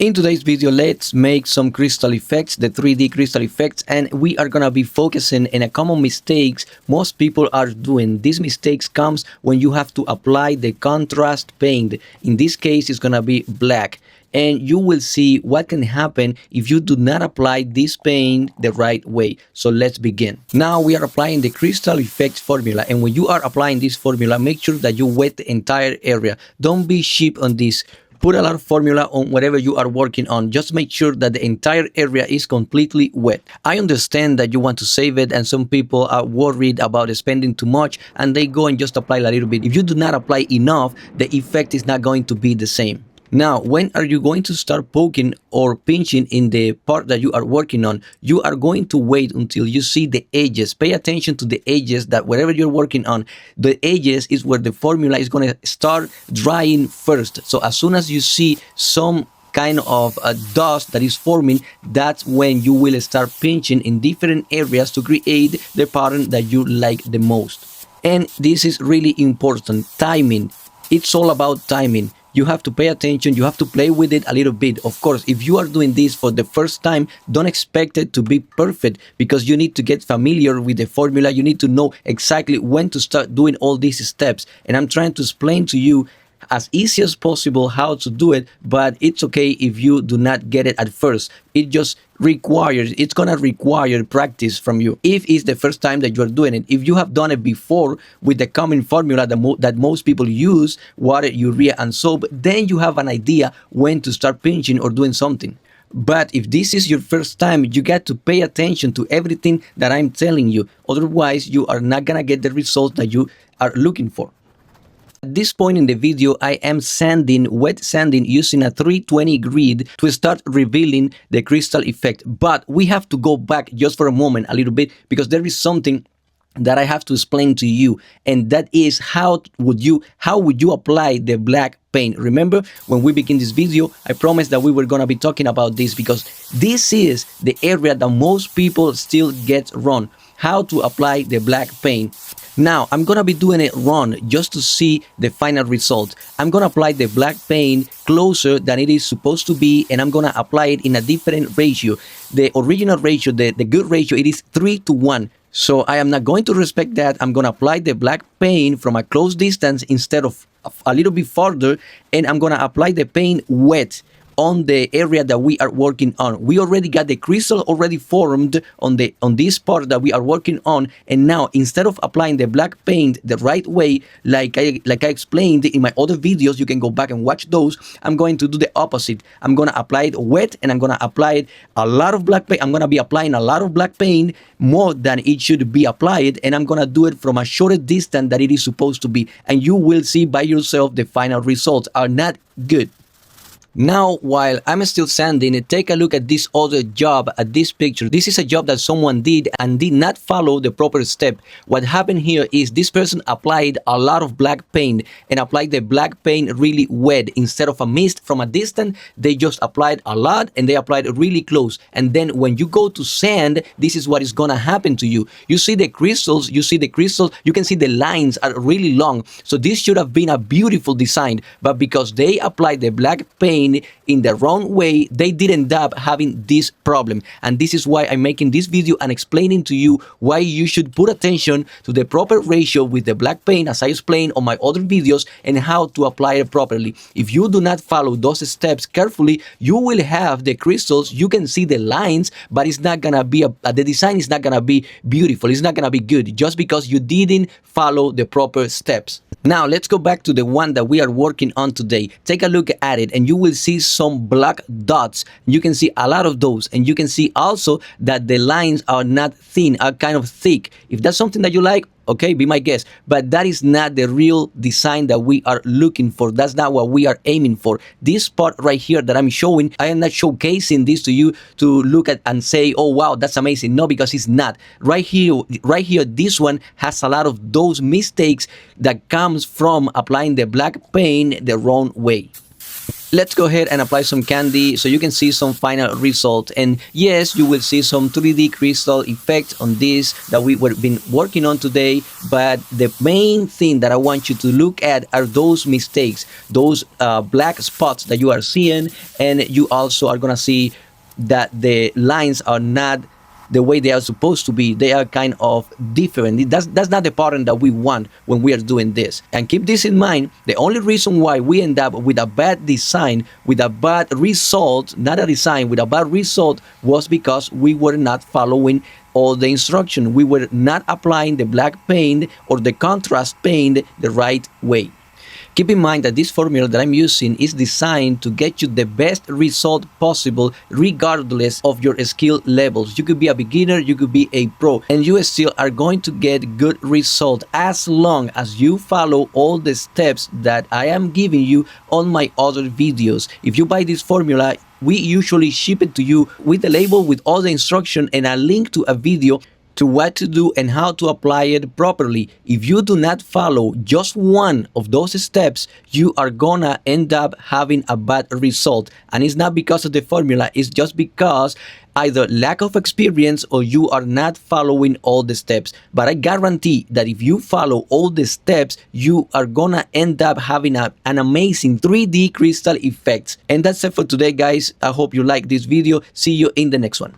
In today's video, let's make some crystal effects, the 3D crystal effects, and we are gonna be focusing on a common mistakes most people are doing. These mistakes comes when you have to apply the contrast paint. In this case, it's gonna be black. And you will see what can happen if you do not apply this paint the right way. So let's begin. Now we are applying the crystal effects formula, and when you are applying this formula, make sure that you wet the entire area. Don't be cheap on this. Put a lot of formula on whatever you are working on. Just make sure that the entire area is completely wet. I understand that you want to save it, and some people are worried about spending too much and they go and just apply a little bit. If you do not apply enough, the effect is not going to be the same. Now, when are you going to start poking or pinching in the part that you are working on? You are going to wait until you see the edges. Pay attention to the edges, that whatever you're working on, the edges is where the formula is going to start drying first. So as soon as you see some kind of dust that is forming, that's when you will start pinching in different areas to create the pattern that you like the most. And this is really important, timing. It's all about timing. You have to pay attention, you have to play with it a little bit. Of course, if you are doing this for the first time, don't expect it to be perfect, because you need to get familiar with the formula. You need to know exactly when to start doing all these steps. And I'm trying to explain to you as easy as possible how to do it, but it's okay if you do not get it at first. It's gonna require practice from you if it's the first time that you're doing it. If you have done it before with the common formula that most people use, water, urea, and soap, then you have an idea when to start pinching or doing something. But if this is your first time, you got to pay attention to everything that I'm telling you. Otherwise, you are not gonna get the results that you are looking for. At this point in the video, I am wet sanding using a 320 grit to start revealing the crystal effect. But we have to go back just for a moment a little bit, because there is something that I have to explain to you, and that is how would you apply the black paint. Remember, when we begin this video, I promised that we were going to be talking about this, because this is the area that most people still get wrong, how to apply the black paint. Now, I'm going to be doing it wrong just to see the final result. I'm going to apply the black paint closer than it is supposed to be, and I'm going to apply it in a different ratio. The original ratio, the good ratio, it is 3:1. So I am not going to respect that. I'm going to apply the black paint from a close distance instead of a little bit farther, and I'm going to apply the paint wet on the area that we are working on. We already got the crystal already formed on this part that we are working on, and now instead of applying the black paint the right way, like I explained in my other videos, you can go back and watch those, I'm going to do the opposite. I'm going to apply it wet, and I'm going to apply a lot of black paint. I'm going to be applying a lot of black paint, more than it should be applied, and I'm going to do it from a shorter distance than it is supposed to be, and you will see by yourself the final results are not good. Now, while I'm still sanding, take a look at this other job, at this picture. This is a job that someone did and did not follow the proper step. What happened here is this person applied a lot of black paint and applied the black paint really wet. Instead of a mist from a distance, they just applied a lot, and they applied really close. And then when you go to sand, this is what is gonna happen to you. You see the crystals, you can see the lines are really long. So this should have been a beautiful design, but because they applied the black paint in the wrong way, they did end up having this problem. And this is why I'm making this video and explaining to you why you should put attention to the proper ratio with the black paint, as I explained on my other videos, and how to apply it properly. If you do not follow those steps carefully, you will have the crystals, you can see the lines, but it's not gonna be the design is not gonna be beautiful, it's not gonna be good, just because you didn't follow the proper steps. Now, let's go back to the one that we are working on today. Take a look at it, and you will see some black dots. You can see a lot of those, and you can see also that the lines are not thin, are kind of thick. If that's something that you like, okay, be my guest. But that is not the real design that we are looking for. That's not what we are aiming for. This part right here that I'm showing, I am not showcasing this to you to look at and say, oh wow, that's amazing. No, because it's not. Right here, this one has a lot of those mistakes that comes from applying the black paint the wrong way. Let's go ahead and apply some candy so you can see some final result. And yes, you will see some 3D crystal effect on this that we were been working on today. But the main thing that I want you to look at are those mistakes, those black spots that you are seeing, and you also are gonna see that the lines are not the way they are supposed to be. They are kind of different. That's not the pattern that we want when we are doing this. And keep this in mind, the only reason why we end up with a bad design, with a bad result, not a design, with a bad result, was because we were not following all the instruction. We were not applying the black paint or the contrast paint the right way. Keep in mind that this formula that I'm using is designed to get you the best result possible regardless of your skill levels. You could be a beginner, you could be a pro, and you still are going to get good result as long as you follow all the steps that I am giving you on my other videos. If you buy this formula, we usually ship it to you with the label, with all the instruction, and a link to a video to what to do and how to apply it properly. If you do not follow just one of those steps, you are gonna end up having a bad result. And it's not because of the formula, it's just because either lack of experience or you are not following all the steps. But I guarantee that if you follow all the steps, you are gonna end up having an amazing 3D crystal effect. And that's it for today, guys. I hope you like this video. See you in the next one.